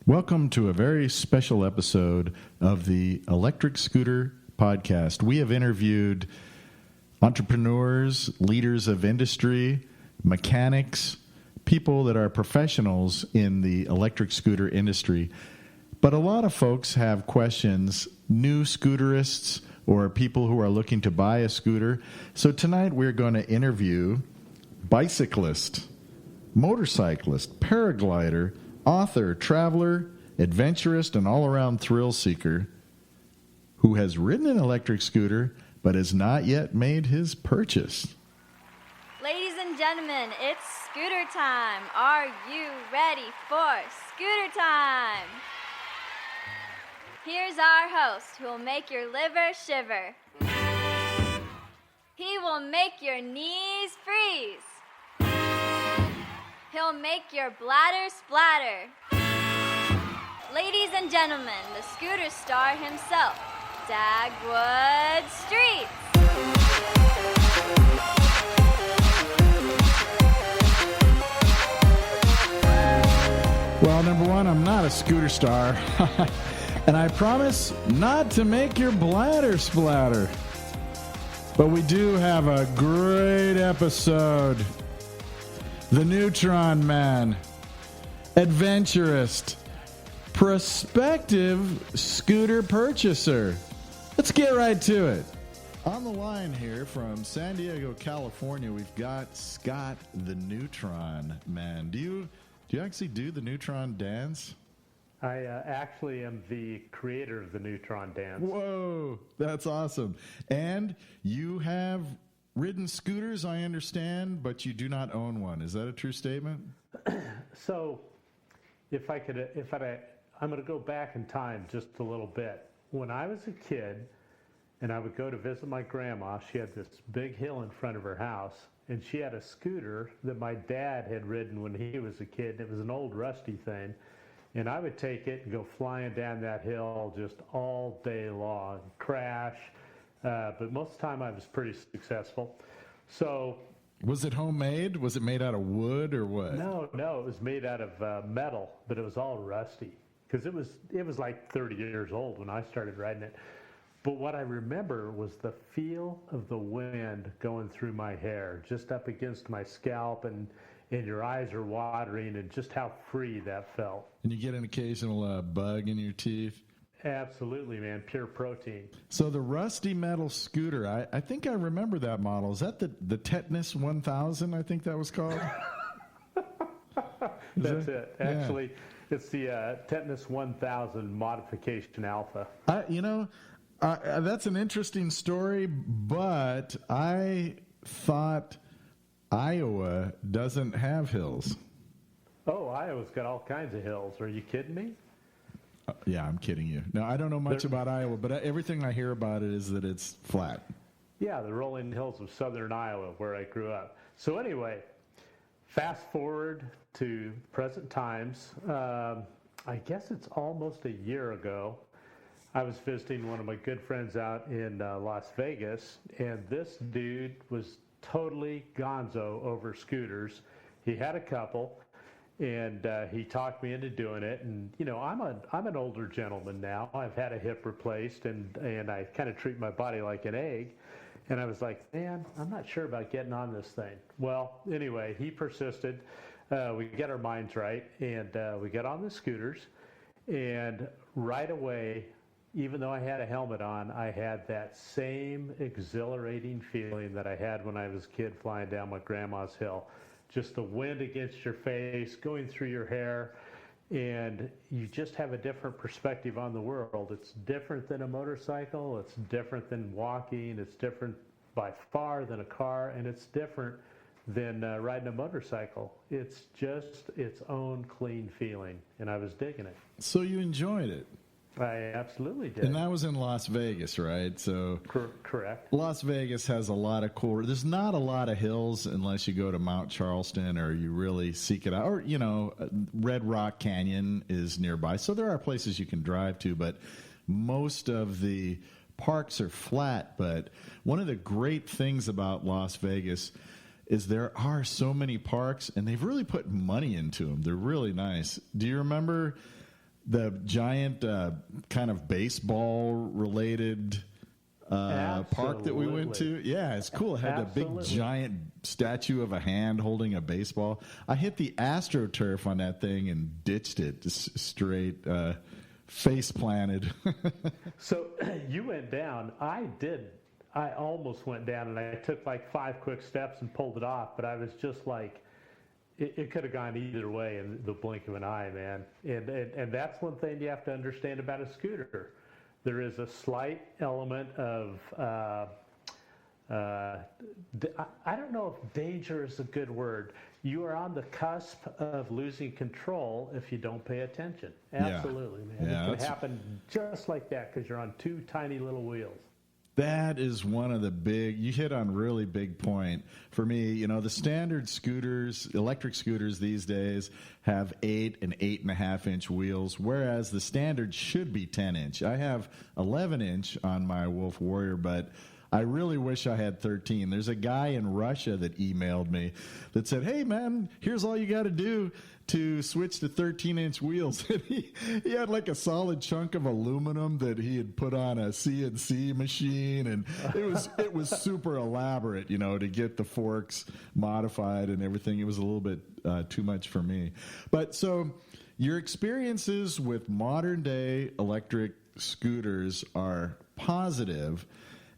Welcome to a very special episode of the Electric Scooter Podcast. We have interviewed entrepreneurs, leaders of industry, mechanics, people that are professionals in the electric scooter industry. But a lot of folks have questions, new scooterists or people who are looking to buy a scooter. So tonight we're going to interview bicyclist, motorcyclist, paraglider, author, traveler, adventurist, and all-around thrill seeker who has ridden an electric scooter but has not yet made his purchase. Ladies and gentlemen, it's scooter time. Are you ready for scooter time? Here's our host who will make your liver shiver. He will make your knees freeze. He'll make your bladder splatter. Ladies and gentlemen, the scooter star himself, Dagwood Streets. Well, number one, I'm not a scooter star. And I promise not to make your bladder splatter. But we do have a great episode. The Neutron Man, adventurist, prospective scooter purchaser. Let's get right to it. On the line here from San Diego, California, we've got Scott, the Neutron Man. Do you actually do the Neutron dance? I actually am the creator of the Neutron dance. Whoa, that's awesome. And you have ridden scooters, I understand, but you do not own one. Is that a true statement? So, I'm going to go back in time just a little bit. When I was a kid, and I would go to visit my grandma, she had this big hill in front of her house, and she had a scooter that my dad had ridden when he was a kid. It was an old rusty thing, and I would take it and go flying down that hill just all day long, crash. But most of the time I was pretty successful. So, was it homemade? Was it made out of wood or what? No, it was made out of metal, but it was all rusty because it was like 30 years old when I started riding it. But what I remember was the feel of the wind going through my hair, just up against my scalp, and your eyes are watering, and just how free that felt. And you get an occasional bug in your teeth? Absolutely, man. Pure protein. So the rusty metal scooter, I think I remember that model. Is that the Tetanus 1000, I think that was called? That's it. Actually, it's the Tetanus 1000 Modification Alpha. That's an interesting story, but I thought Iowa doesn't have hills. Oh, Iowa's got all kinds of hills. Are you kidding me? Yeah, I'm kidding you. No, I don't know much about Iowa, but everything I hear about it is that it's flat. Yeah, the rolling hills of southern Iowa, where I grew up. So anyway, fast forward to present times. I guess it's almost a year ago. I was visiting one of my good friends out in Las Vegas, and this dude was totally gonzo over scooters. He had a couple. And he talked me into doing it, and I'm an older gentleman now. I've had a hip replaced, and I kind of treat my body like an egg. And I was like, man, I'm not sure about getting on this thing. Well, anyway, he persisted. We get our minds right, and we get on the scooters. And right away, even though I had a helmet on, I had that same exhilarating feeling that I had when I was a kid flying down my grandma's hill. Just the wind against your face, going through your hair, and you just have a different perspective on the world. It's different than a motorcycle. It's different than walking. It's different by far than a car, and it's different than riding a motorcycle. It's just its own clean feeling, and I was digging it. So you enjoyed it? I absolutely did. And that was in Las Vegas, right? So correct. Las Vegas has a lot of cool. There's not a lot of hills unless you go to Mount Charleston or you really seek it out. Or, Red Rock Canyon is nearby. So there are places you can drive to, but most of the parks are flat. But one of the great things about Las Vegas is there are so many parks, and they've really put money into them. They're really nice. Do you remember the giant kind of baseball related park that we went to? Yeah, it's cool. It had a big giant statue of a hand holding a baseball. I hit the AstroTurf on that thing and ditched it just straight face planted. So you went down. I did. I almost went down, and I took like 5 quick steps and pulled it off. But I was just like, it could have gone either way in the blink of an eye, man. And that's one thing you have to understand about a scooter. There is a slight element of, I don't know if danger is a good word. You are on the cusp of losing control if you don't pay attention. Absolutely, man. Yeah, it can happen just like that because you're on 2 tiny little wheels. That is one of the big, you hit on a really big point. For me, you know, the standard scooters, electric scooters these days have 8 and 8.5 inch wheels, whereas the standard should be 10 inch. I have 11 inch on my Wolf Warrior, but I really wish I had 13. There's a guy in Russia that emailed me that said, hey, man, here's all you got to do to switch to 13-inch wheels. And he had like a solid chunk of aluminum that he had put on a CNC machine, and it was super elaborate, you know, to get the forks modified and everything. It was a little bit too much for me. But so your experiences with modern-day electric scooters are positive,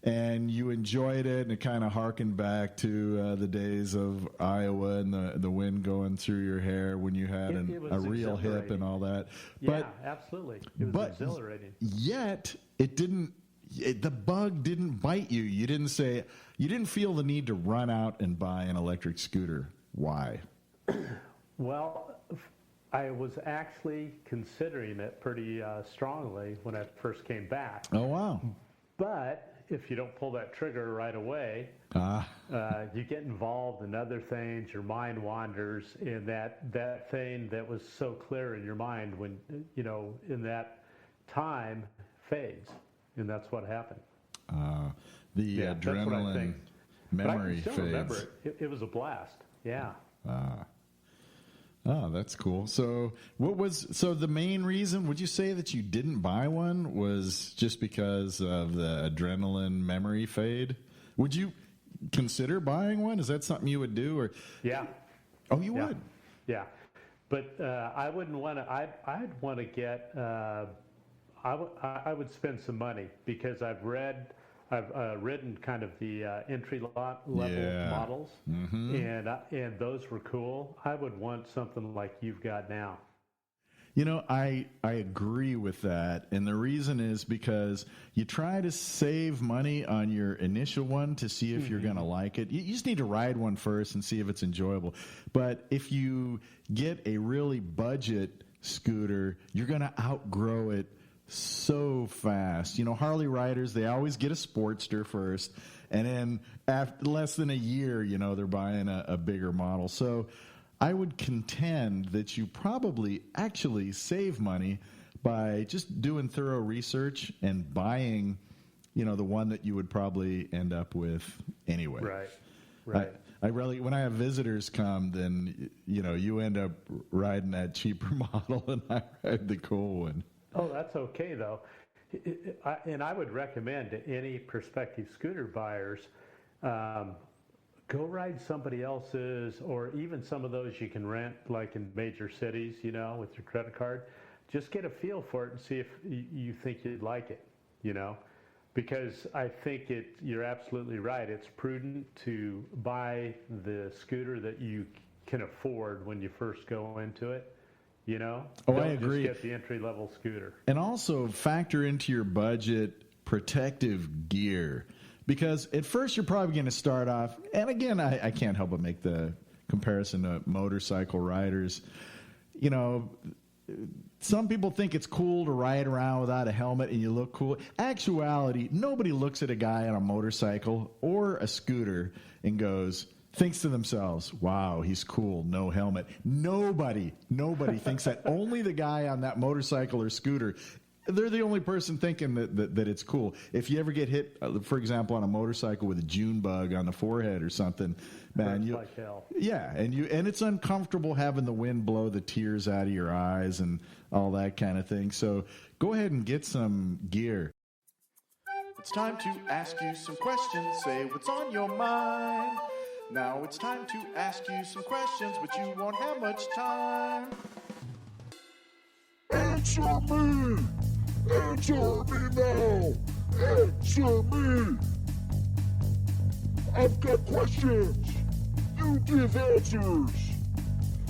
and you enjoyed it, and it kind of harkened back to the days of Iowa and the wind going through your hair when you had a real hip and all that. Yeah, absolutely. It was exhilarating. Yet, the bug didn't bite you. You didn't feel the need to run out and buy an electric scooter. Why? Well, I was actually considering it pretty strongly when I first came back. Oh, wow. But if you don't pull that trigger right away, you get involved in other things, your mind wanders, and that thing that was so clear in your mind when, you know, in that time fades, and that's what happened. The adrenaline memory but I can still fades. Remember it. It was a blast. Yeah. Oh, that's cool. So the main reason, would you say that you didn't buy one was just because of the adrenaline memory fade? Would you consider buying one? Is that something you would do? Or yeah. Oh, you would? Yeah. But I wouldn't want to, I'd want to get, I would spend some money because I've ridden kind of the entry level models, and those were cool. I would want something like you've got now. You know, I agree with that, and the reason is because you try to save money on your initial one to see if you're going to like it. You just need to ride one first and see if it's enjoyable. But if you get a really budget scooter, you're going to outgrow it so fast. You know, Harley riders, they always get a Sportster first, and then after less than a year, you know, they're buying a bigger model. So I would contend that you probably actually save money by just doing thorough research and buying, you know, the one that you would probably end up with anyway. Right. I really, when I have visitors come, then, you know, you end up riding that cheaper model and I ride the cool one. Oh, that's okay, though. And I would recommend to any prospective scooter buyers, go ride somebody else's, or even some of those you can rent, like in major cities, you know, with your credit card. Just get a feel for it and see if you think you'd like it, you know. Because I think you're absolutely right. It's prudent to buy the scooter that you can afford when you first go into it. You know? Oh, I agree. Just get the entry-level scooter. And also factor into your budget protective gear. Because at first you're probably going to start off, and again, I can't help but make the comparison to motorcycle riders. You know, some people think it's cool to ride around without a helmet and you look cool. Actuality, nobody looks at a guy on a motorcycle or a scooter and thinks to themselves, wow, he's cool, no helmet. Nobody thinks that. Only the guy on that motorcycle or scooter they're the only person thinking that it's cool. If you ever get hit, for example, on a motorcycle with a June bug on the forehead or something, man, Hurts like hell. Yeah, and it's uncomfortable having the wind blow the tears out of your eyes and all that kind of thing. So go ahead and get some gear. It's time to ask you some questions. Say what's on your mind. Now it's time to ask you some questions, but you won't have much time. Answer me! Answer me now! Answer me! I've got questions! You give answers!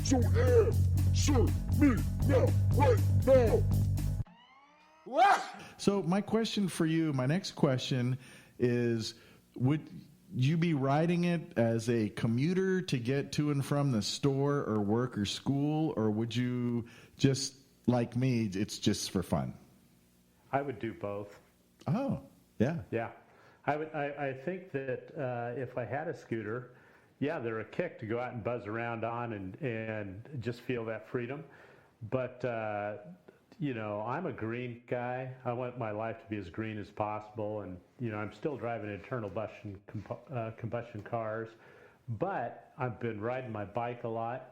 So answer me now, right now! So my question for you, my next question is, would you be riding it as a commuter to get to and from the store or work or school, or would you just, like me, it's just for fun? I would do both. Oh, yeah. Yeah. I think that if I had a scooter, yeah, they're a kick to go out and buzz around on and just feel that freedom. But, I'm a green guy. I want my life to be as green as possible. And, I'm still driving internal combustion cars. But I've been riding my bike a lot.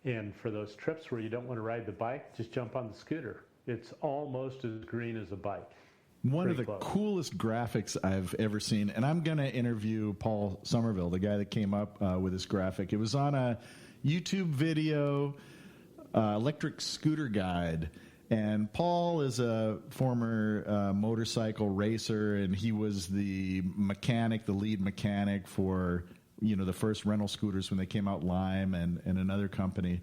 And for those trips where you don't want to ride the bike, just jump on the scooter. It's almost as green as a bike. One of the coolest graphics I've ever seen, and I'm going to interview Paul Somerville, the guy that came up with this graphic. It was on a YouTube video, Electric Scooter Guide, and Paul is a former motorcycle racer, and he was the lead mechanic for the first rental scooters when they came out, Lime and another company.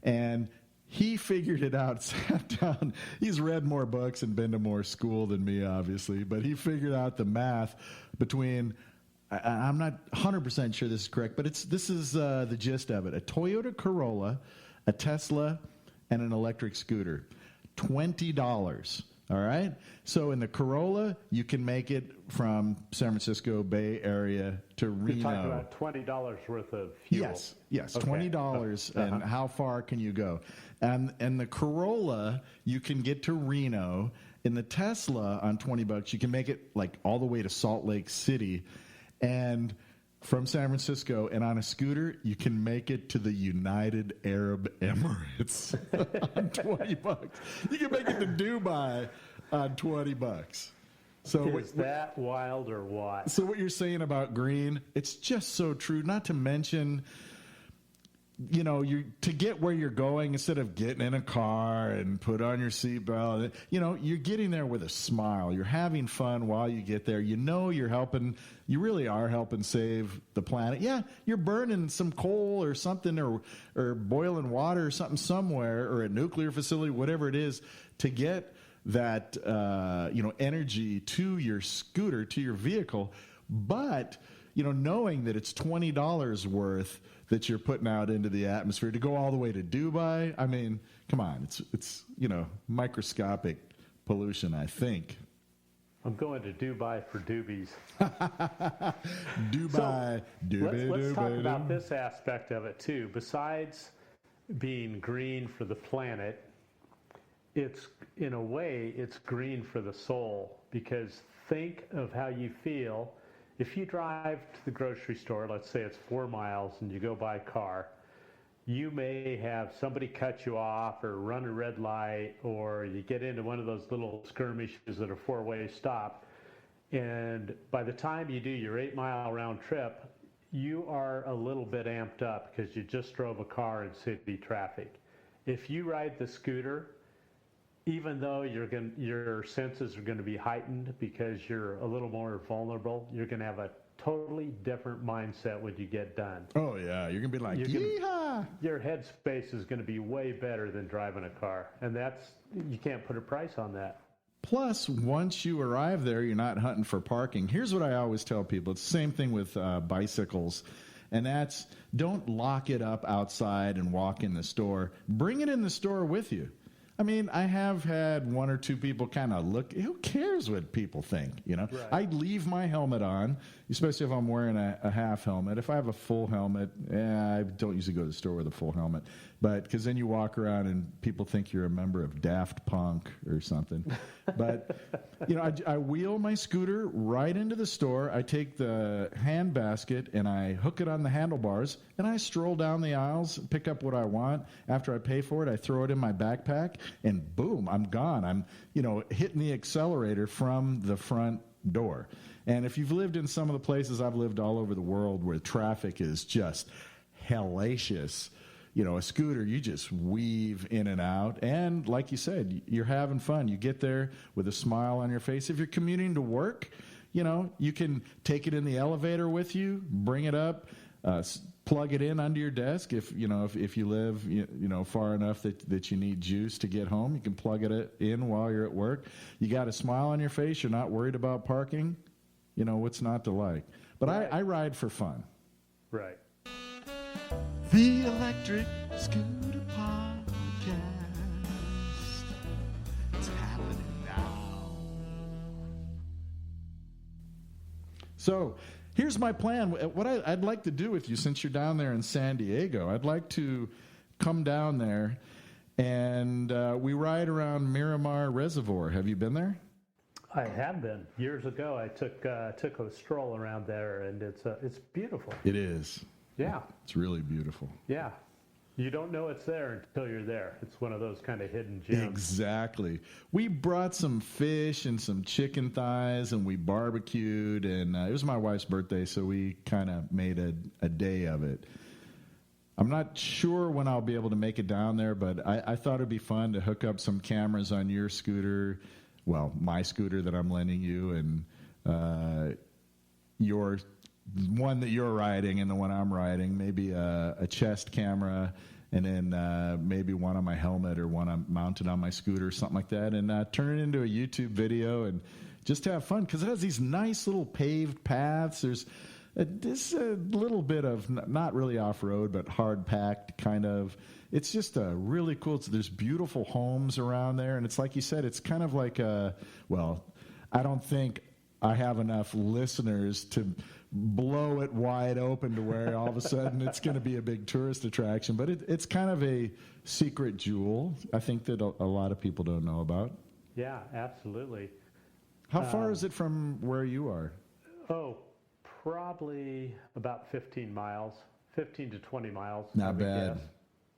And he figured it out, sat down. He's read more books and been to more school than me, obviously, but he figured out the math between, I'm not 100% sure this is correct, but this is the gist of it. A Toyota Corolla, a Tesla, and an electric scooter. $20. All right? So in the Corolla, you can make it from San Francisco Bay Area to Reno. You're talking about $20 worth of fuel. Yes, okay. $20, and how far can you go? And the Corolla, you can get to Reno. In the Tesla, on $20, you can make it like all the way to Salt Lake City, and from San Francisco, and on a scooter, you can make it to the United Arab Emirates on $20. You can make it to Dubai on $20. So is that wild or what? So what you're saying about green, it's just so true. Not to mention, you to get where you're going, instead of getting in a car and put on your seatbelt, you're getting there with a smile. You're having fun while you get there. You're helping. You really are helping save the planet. Yeah, you're burning some coal or something, or boiling water or something somewhere, or a nuclear facility, whatever it is, to get that energy to your scooter, to your vehicle. But knowing that it's $20 worth that you're putting out into the atmosphere to go all the way to Dubai. I mean, come on, it's microscopic pollution, I think. I'm going to Dubai for doobies. Dubai. Let's talk about this aspect of it too. Besides being green for the planet, it's in a way it's green for the soul, because think of how you feel. If you drive to the grocery store, let's say it's 4 miles, and you go by car, you may have somebody cut you off or run a red light, or you get into one of those little skirmishes that are 4-way stop. And by the time you do your 8-mile round trip, you are a little bit amped up because you just drove a car in city traffic. If you ride the scooter, even though your senses are going to be heightened because you're a little more vulnerable, you're going to have a totally different mindset when you get done. Oh, yeah. You're going to be like, yeehaw! Your headspace is going to be way better than driving a car. And you can't put a price on that. Plus, once you arrive there, you're not hunting for parking. Here's what I always tell people. It's the same thing with bicycles. And that's, don't lock it up outside and walk in the store. Bring it in the store with you. I mean, I have had one or two people kind of look. Who cares what people think? You know, Right. I leave my helmet on, especially if I'm wearing a half helmet. If I have a full helmet, I don't usually go to the store with a full helmet, but because then you walk around and people think you're a member of Daft Punk or something. But you know, I wheel my scooter right into the store. I take the hand basket and I hook it on the handlebars, and I stroll down the aisles, pick up what I want. After I pay for it, I throw it in my backpack, and boom, I'm gone. I'm, you know, hitting the accelerator from the front door. And if you've lived in some of the places I've lived all over the world where traffic is just hellacious, you know, a scooter, you just weave in and out. And like you said, you're having fun. You get there with a smile on your face. If you're commuting to work, you know, you can take it in the elevator with you, bring it up, plug it in under your desk. If you know, if you live, you know, far enough that you need juice to get home, you can plug it in while you're at work. You got a smile on your face. You're not worried about parking. You know, what's not to like? But Right. I ride for fun. Right. The Electric Scooter Podcast. It's happening now. So here's my plan. What I'd like to do with you, since you're down there in San Diego, I'd like to come down there and we ride around Miramar Reservoir. Have you been there? I have been. Years ago, I took a stroll around there, and it's beautiful. It is. Yeah. It's really beautiful. Yeah. You don't know it's there until you're there. It's one of those kind of hidden gems. Exactly. We brought some fish and some chicken thighs, and we barbecued, and it was my wife's birthday, so we kind of made a day of it. I'm not sure when I'll be able to make it down there, but I thought it'd be fun to hook up some cameras on your scooter, well, my scooter that I'm lending you, and your one that you're riding and the one I'm riding, maybe a chest camera, and then maybe one on my helmet or one I'm mounted on my scooter, something like that, and turn it into a YouTube video and just have fun, because it has these nice little paved paths. There's this little bit of not really off-road, but hard-packed kind of. It's just really cool. There's beautiful homes around there, and it's like you said, it's kind of like well, I don't think I have enough listeners to blow it wide open to where all of a sudden it's going to be a big tourist attraction, but it's kind of a secret jewel, I think, that a lot of people don't know about. Yeah, absolutely. How far is it from where you are? Oh, probably about 15 miles, 15 to 20 miles. I Not would bad. guess.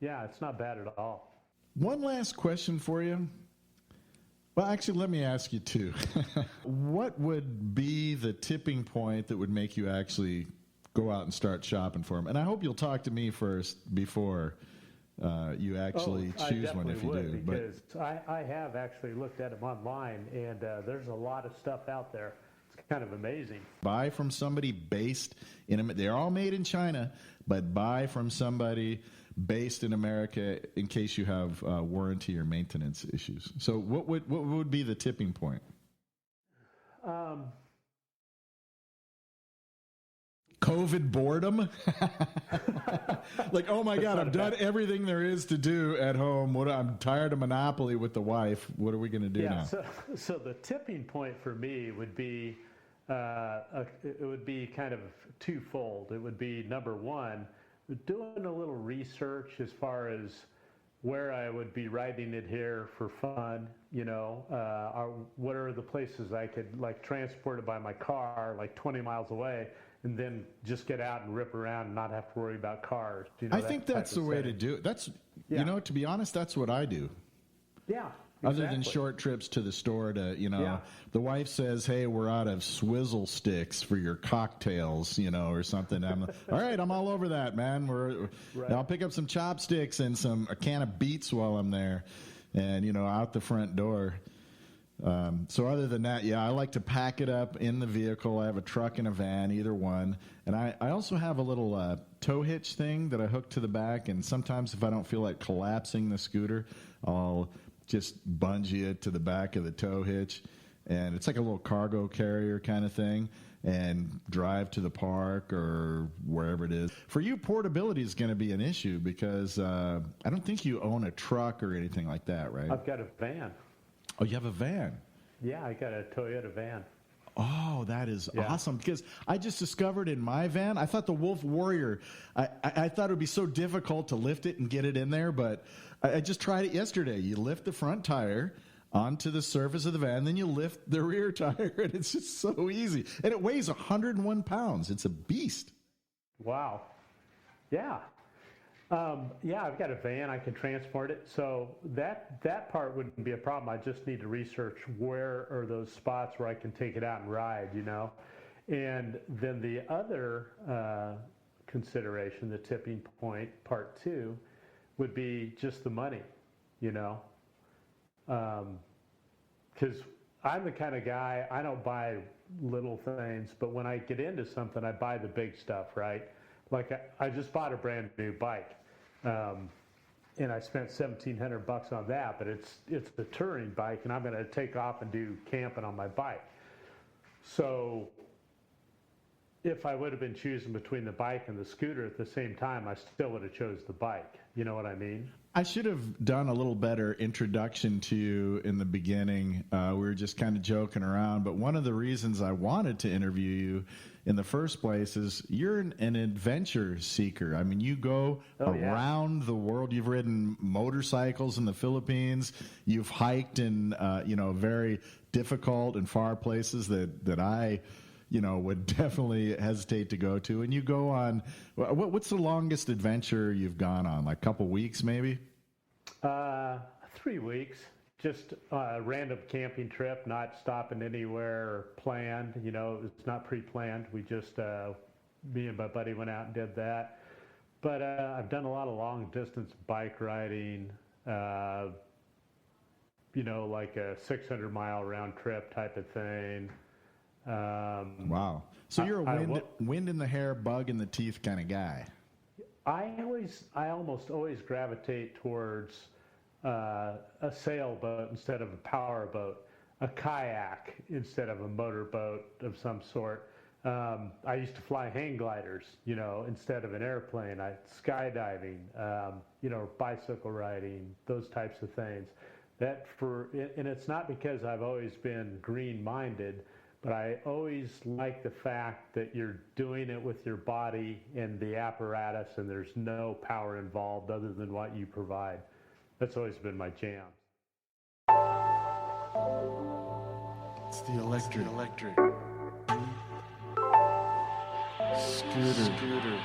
Yeah, it's not bad at all. One last question for you. Well, actually, let me ask you two. What would be the tipping point that would make you actually go out and start shopping for them? And I hope you'll talk to me first before you actually choose one, if you do. Because I have actually looked at them online, and there's a lot of stuff out there. It's kind of amazing. Buy from somebody based in, they're all made in China, but buy from somebody based in America in case you have warranty or maintenance issues. So what would be the tipping point? COVID boredom? Like, oh my God, I've done everything there is to do at home. I'm tired of Monopoly with the wife. What are we going to do now? So the tipping point for me would be, it would be kind of twofold. It would be, number one, doing a little research as far as where I would be riding it here for fun, you know, what are the places I could like transport it by my car like 20 miles away, and then just get out and rip around and not have to worry about cars. You know, I think that's the way to do it. That's, you know, to be honest, that's what I do. Yeah. Other than short trips to the store to, you know, the wife says, hey, we're out of swizzle sticks for your cocktails, you know, or something. I'm all right, I'm all over that, man. I'll pick up some chopsticks and a can of beets while I'm there and, you know, out the front door. So other than that, I like to pack it up in the vehicle. I have a truck and a van, either one. And I also have a little tow hitch thing that I hook to the back. And sometimes if I don't feel like collapsing the scooter, I'll just bungee it to the back of the tow hitch, and it's like a little cargo carrier kind of thing. and drive to the park or wherever it is. For you, portability is going to be an issue because I don't think you own a truck or anything like that, right? I've got a van. Oh, you have a van? Yeah, I got a Toyota van. Oh, that is awesome, because I just discovered in my van, I thought the Wolf Warrior, I thought it would be so difficult to lift it and get it in there, but I just tried it yesterday. You lift the front tire onto the surface of the van, then you lift the rear tire, and it's just so easy. And it weighs 101 pounds. It's a beast. Wow. Yeah. Yeah, I've got a van. I can transport it. So that part wouldn't be a problem. I just need to research where are those spots where I can take it out and ride, you know. And then the other consideration, the tipping point, part two, would be just the money, you know. Because I'm the kind of guy, I don't buy little things, but when I get into something, I buy the big stuff, right? Like I just bought a brand new bike, and I spent $1,700 on that, but it's a touring bike, and I'm going to take off and do camping on my bike. So if I would have been choosing between the bike and the scooter at the same time, I still would have chose the bike. You know what I mean? I should have done a little better introduction to you in the beginning. We were just kind of joking around, but one of the reasons I wanted to interview you in the first place is you're an adventure seeker. I mean, you go around the world. You've ridden motorcycles in the Philippines. You've hiked in, very difficult and far places that I would definitely hesitate to go to. And you go on, what's the longest adventure you've gone on? Like a couple weeks, maybe? 3 weeks. Just a random camping trip, not stopping anywhere planned. You know, it's not pre-planned. We just, me and my buddy went out and did that. But I've done a lot of long distance bike riding, like a 600-mile round trip type of thing. Wow. So you're a wind in the hair, bug in the teeth kind of guy. I almost always gravitate towards a sailboat instead of a power boat, a kayak instead of a motorboat of some sort. I used to fly hang gliders, instead of an airplane. Skydiving, bicycle riding, those types of things. And it's not because I've always been green-minded, but I always like the fact that you're doing it with your body and the apparatus, and there's no power involved other than what you provide. That's always been my jam. It's the electric. Scooter.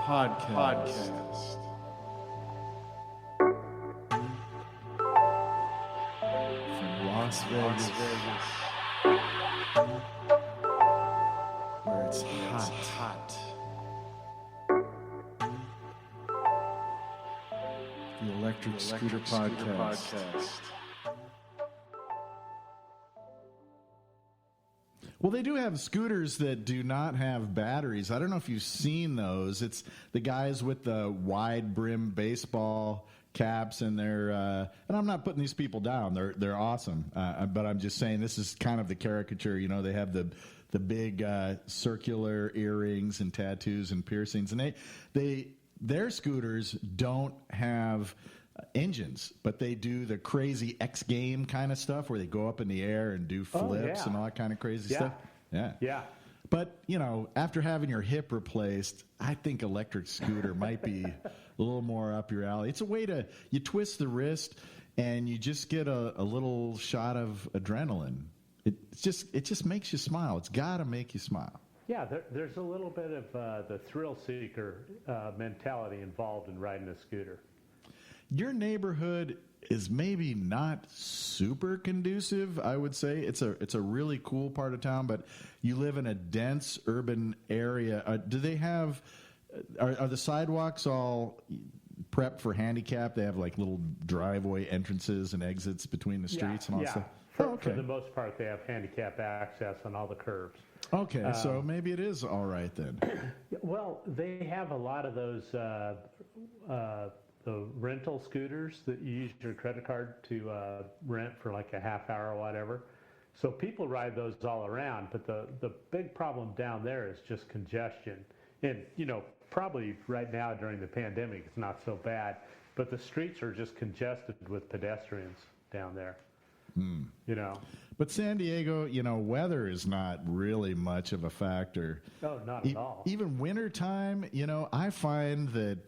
Podcast. Las Vegas, where it's hot. The Electric Scooter Podcast. Well, they do have scooters that do not have batteries. I don't know if you've seen those. It's the guys with the wide brim baseball caps, and they're and I'm not putting these people down. They're awesome, but I'm just saying this is kind of the caricature. They have the big circular earrings and tattoos and piercings, and their scooters don't have engines, but they do the crazy X game kind of stuff where they go up in the air and do flips and all that kind of crazy stuff. Yeah. But, after having your hip replaced, I think electric scooter might be a little more up your alley. It's a way you twist the wrist and you just get a little shot of adrenaline. It just makes you smile. It's got to make you smile. Yeah, there's a little bit of the thrill seeker mentality involved in riding a scooter. Your neighborhood is maybe not super conducive, I would say. It's a really cool part of town, but you live in a dense urban area. Do they have are the sidewalks all prepped for handicap? They have like little driveway entrances and exits between the streets and all that stuff? For the most part, they have handicap access on all the curves. Okay, so maybe it is all right then. Well, they have a lot of those the rental scooters that you use your credit card to rent for like a half hour or whatever. So people ride those all around, but the big problem down there is just congestion. And, probably right now during the pandemic, it's not so bad, but the streets are just congested with pedestrians down there. But San Diego, weather is not really much of a factor. Oh, not at all. Even wintertime, I find that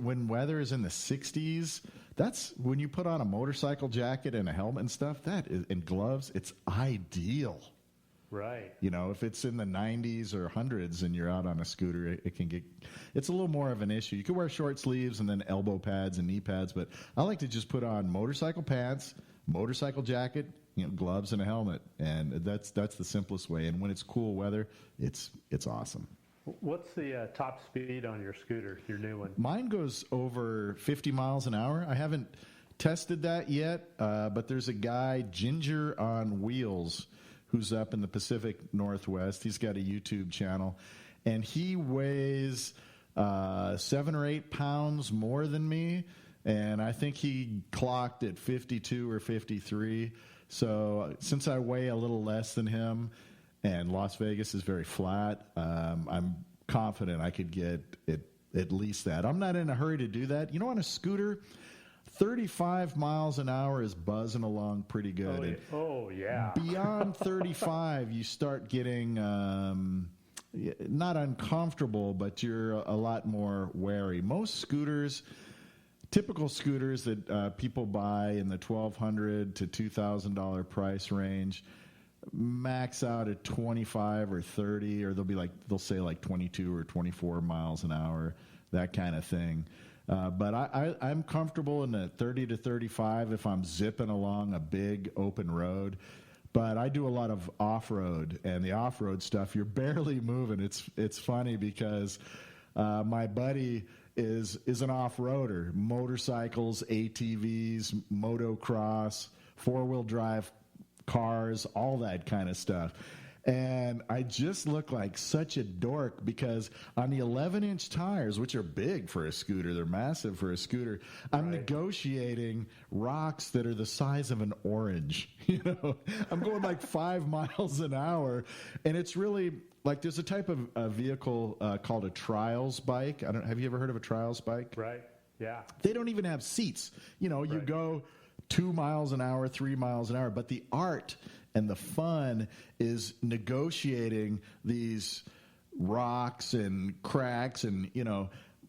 when weather is in the 60s, that's when you put on a motorcycle jacket and a helmet and stuff, and gloves, it's ideal. Right. If it's in the 90s or 100s and you're out on a scooter, it's a little more of an issue. You can wear short sleeves and then elbow pads and knee pads, but I like to just put on motorcycle pants, motorcycle jacket, gloves and a helmet, and that's the simplest way. And when it's cool weather, it's awesome. What's the top speed on your scooter, your new one? Mine goes over 50 miles an hour. I haven't tested that yet, but there's a guy, Ginger on Wheels, who's up in the Pacific Northwest. He's got a YouTube channel, and he weighs 7 or 8 pounds more than me, and I think he clocked at 52 or 53. So since I weigh a little less than him, and Las Vegas is very flat, I'm confident I could get it at least that. I'm not in a hurry to do that. On a scooter, 35 miles an hour is buzzing along pretty good. Oh, yeah. Beyond 35, you start getting not uncomfortable, but you're a lot more wary. Most scooters, typical scooters that people buy in the $1,200 to $2,000 price range, max out at 25 or 30, or they'll say 22 or 24 miles an hour, that kind of thing. But I'm comfortable in the 30 to 35 if I'm zipping along a big open road. But I do a lot of off-road, and the off-road stuff, you're barely moving. It's funny because my buddy is an off-roader, motorcycles, ATVs, motocross, four-wheel drive cars, all that kind of stuff. And I just look like such a dork because on the 11-inch tires, which are big for a scooter, they're massive for a scooter, I'm negotiating rocks that are the size of an orange. I'm going 5 miles an hour, and it's really there's a type of vehicle called a trials bike. Have you ever heard of a trials bike? Right. Yeah. They don't even have seats. You go 2 miles an hour, 3 miles an hour, but the art and the fun is negotiating these rocks and cracks. And,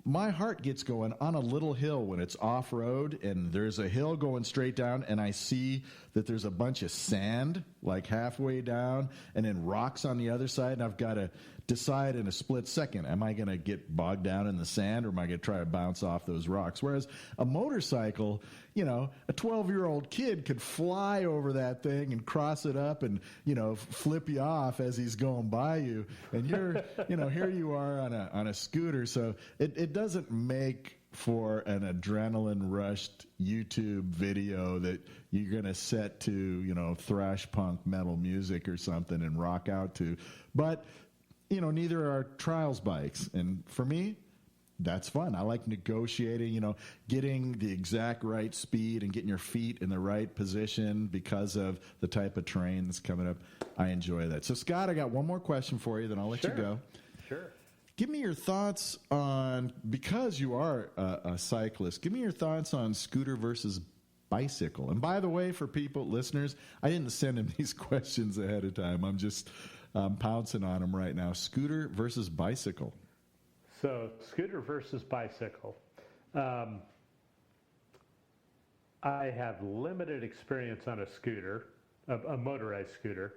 my heart gets going on a little hill when it's off-road and there's a hill going straight down and I see that there's a bunch of sand halfway down and then rocks on the other side. And I've got to decide in a split second, am I going to get bogged down in the sand or am I going to try to bounce off those rocks? Whereas a motorcycle, a 12-year-old kid could fly over that thing and cross it up and, flip you off as he's going by you. And you're, here you are on a scooter. So it doesn't make for an adrenaline rushed YouTube video that you're going to set to, thrash punk metal music or something and rock out to. But neither are trials bikes. And for me, that's fun. I like negotiating, getting the exact right speed and getting your feet in the right position because of the type of terrain that's coming up. I enjoy that. So, Scott, I got one more question for you, then I'll let you go. Sure. Give me your thoughts on, because you are a cyclist, give me your thoughts on scooter versus bicycle. And by the way, for listeners, I didn't send him these questions ahead of time. I'm just pouncing on them right now. Scooter versus bicycle. So, scooter versus bicycle. I have limited experience on a scooter, a motorized scooter.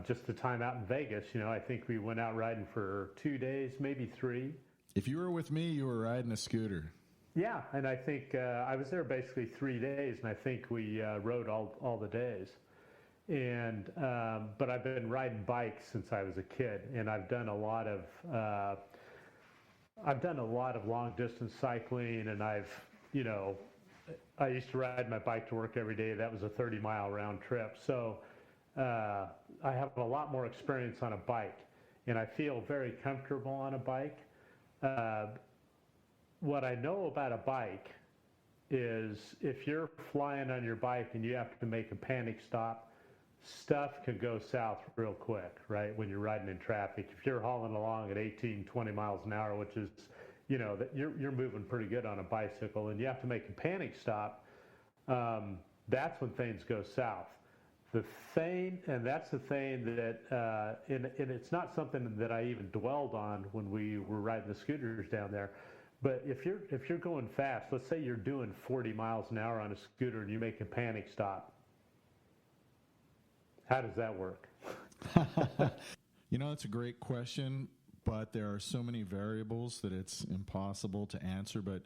Just the time out in Vegas, I think we went out riding for 2 days, maybe 3. If you were with me, you were riding a scooter. Yeah, and I think I was there basically 3 days, and I think we rode all the days. And but I've been riding bikes since I was a kid, and I've done a lot of long distance cycling, and I used to ride my bike to work every day. That was a 30-mile round trip. So I have a lot more experience on a bike, and I feel very comfortable on a bike. What I know about a bike is if you're flying on your bike and you have to make a panic stop stuff can go south real quick, right? When you're riding in traffic, if you're hauling along at 18, 20 miles an hour, which is, that you're moving pretty good on a bicycle, and you have to make a panic stop, that's when things go south. That's the thing that, and it's not something that I even dwelled on when we were riding the scooters down there. But if you're going fast, let's say you're doing 40 miles an hour on a scooter and you make a panic stop, how does that work? It's a great question, but there are so many variables that it's impossible to answer. But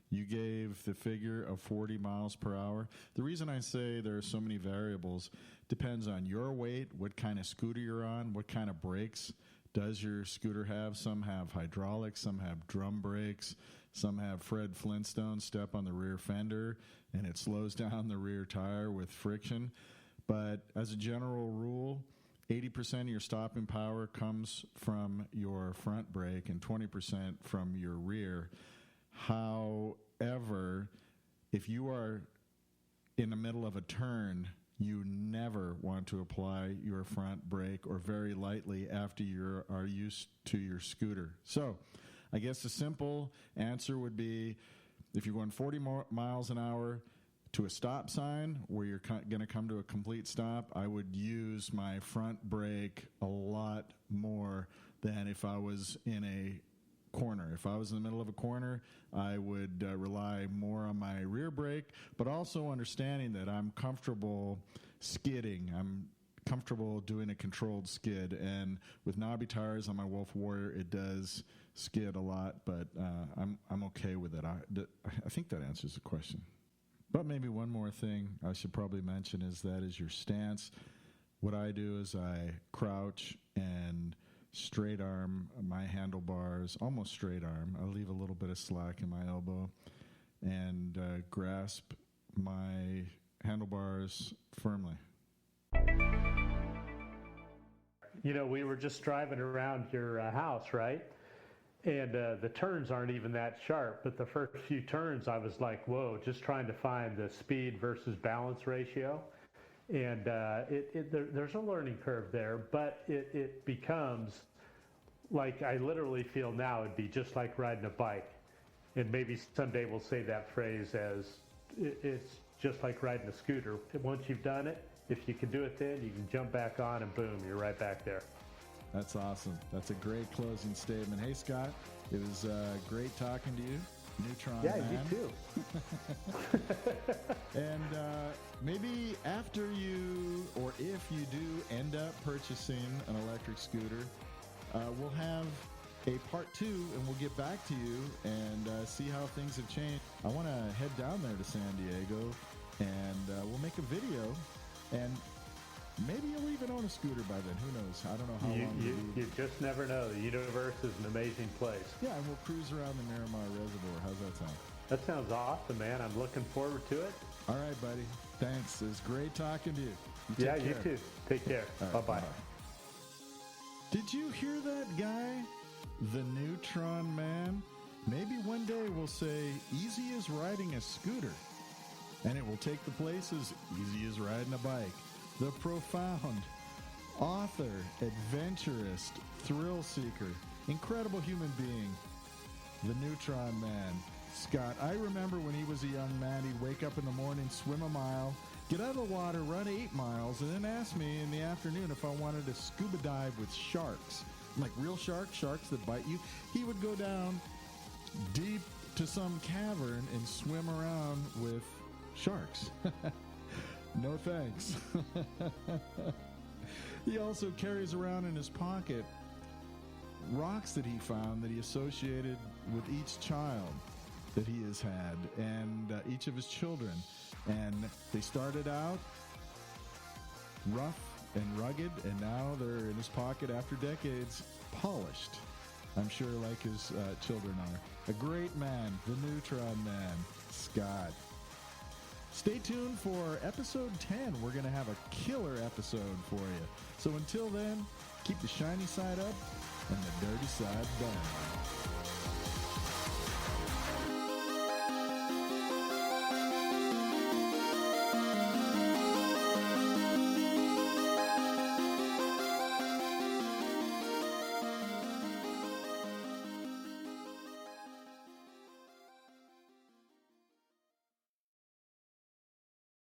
you gave the figure of 40 miles per hour. The reason I say there are so many variables depends on your weight, what kind of scooter you're on, what kind of brakes does your scooter have. Some have hydraulics, some have drum brakes, some have Fred Flintstone step on the rear fender, and it slows down the rear tire with friction. But as a general rule, 80% of your stopping power comes from your front brake and 20% from your rear. However, if you are in the middle of a turn, you never want to apply your front brake, or very lightly after you are used to your scooter. So I guess the simple answer would be, if you're going 40 miles an hour to a stop sign where you're going to come to a complete stop, I would use my front brake a lot more than if I was in a corner. If I was in the middle of a corner, I would rely more on my rear brake, but also understanding that I'm comfortable skidding. I'm comfortable doing a controlled skid, and with knobby tires on my Wolf Warrior, it does skid a lot, but I'm okay with it. I think that answers the question. But maybe one more thing I should probably mention is your stance. What I do is I crouch and straight arm my handlebars, almost straight arm. I leave a little bit of slack in my elbow and grasp my handlebars firmly. We were just driving around your house, right? And the turns aren't even that sharp, but the first few turns I was like, whoa, just trying to find the speed versus balance ratio. And there's a learning curve there, but it becomes like, I literally feel now it'd be just like riding a bike. And maybe someday we'll say that phrase as it's just like riding a scooter. Once you've done it, if you can do it then, you can jump back on and boom, you're right back there. That's awesome. That's a great closing statement. Hey, Scott, it was great talking to you. Neutron Man. Yeah, you too. And maybe after you, or if you do end up purchasing an electric scooter, we'll have a part 2, and we'll get back to you and see how things have changed. I want to head down there to San Diego, and we'll make a video, and maybe you'll even own a scooter by then. Who knows? I don't know how long. You just never know. The universe is an amazing place. Yeah, and we'll cruise around the Miramar Reservoir. How's that sound? That sounds awesome, man. I'm looking forward to it. All right, buddy. Thanks. It was great talking to you. You too. Take care. Right, bye-bye. Did you hear that guy? The Neutron Man? Maybe one day we'll say, easy as riding a scooter. And it will take the places easy as riding a bike. The profound author, adventurist, thrill seeker, incredible human being, the Neutron Man, Scott. I remember when he was a young man, he'd wake up in the morning, swim a mile, get out of the water, run 8 miles, and then ask me in the afternoon if I wanted to scuba dive with sharks, like real sharks that bite you. He would go down deep to some cavern and swim around with sharks. No thanks. He also carries around in his pocket rocks that he found that he associated with each child that he has had and each of his children. And they started out rough and rugged, and now they're in his pocket after decades, polished. I'm sure like his children are. A great man, the Neutron Man, Scott. Stay tuned for episode 10. We're going to have a killer episode for you. So until then, keep the shiny side up and the dirty side down.